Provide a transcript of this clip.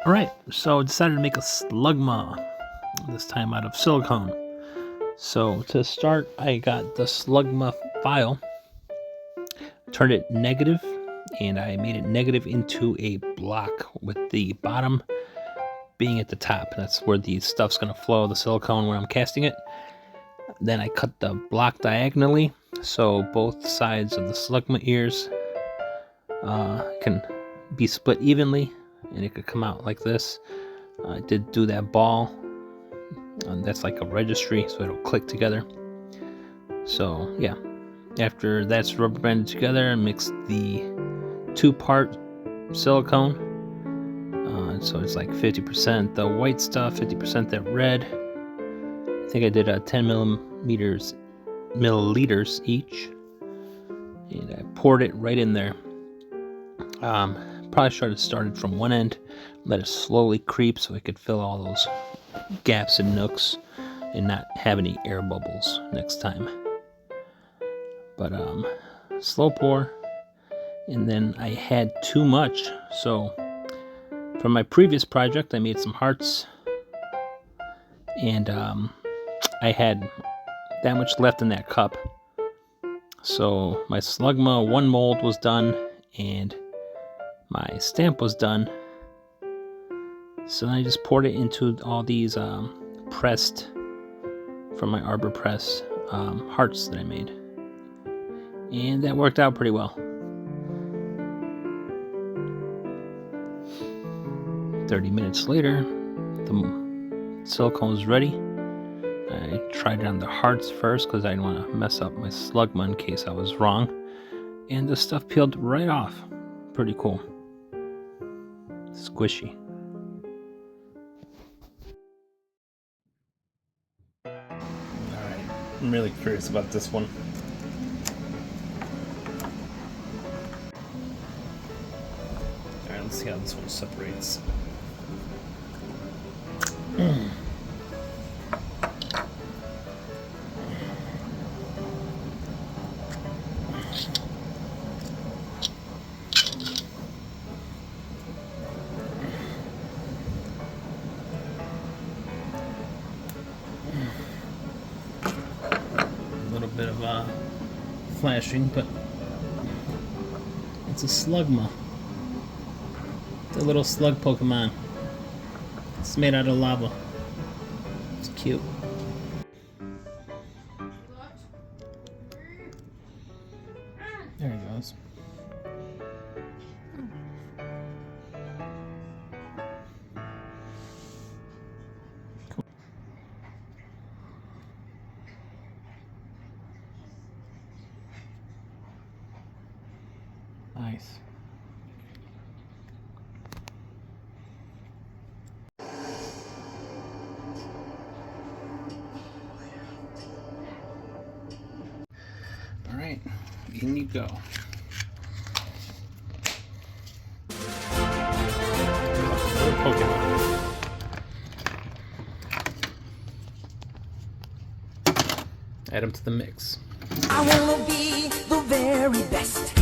Alright, so I decided to make a Slugma, this time out of silicone. So to start, I got the Slugma file, turned it negative, and I made it negative into a block with the bottom being at the top. That's where the stuff's going to flow, the silicone, when I'm casting it. Then I cut the block diagonally, so both sides of the Slugma ears can be split evenly, and it could come out like this. I did do that ball. That's like a registry, so it'll click together. So yeah, after that's rubber banded together, I mixed the 2-part silicone. So it's like 50% the white stuff, 50% that red. I think I did 10 milliliters each, and I poured it right in there. Probably should have started from one end, let it slowly creep so it could fill all those gaps and nooks and not have any air bubbles next time. But slow pour, and then I had too much. So from my previous project, I made some hearts, and I had that much left in that cup. So my Slugma 1 mold was done, and my stamp was done. So then I just poured it into all these pressed, from my Arbor Press, hearts that I made. And that worked out pretty well. 30 minutes later, the silicone was ready. I tried it on the hearts first because I didn't want to mess up my Slugma in case I was wrong. And the stuff peeled right off. Pretty cool. Squishy. Alright, I'm really curious about this one. Alright, let's see how this one separates. A little bit of flashing, but it's a Slugma. It's a little slug Pokemon. It's made out of lava. It's cute. There he goes. Cool. Nice. All right, in you go. Pokemon. Add them to the mix. I wanna be the very best.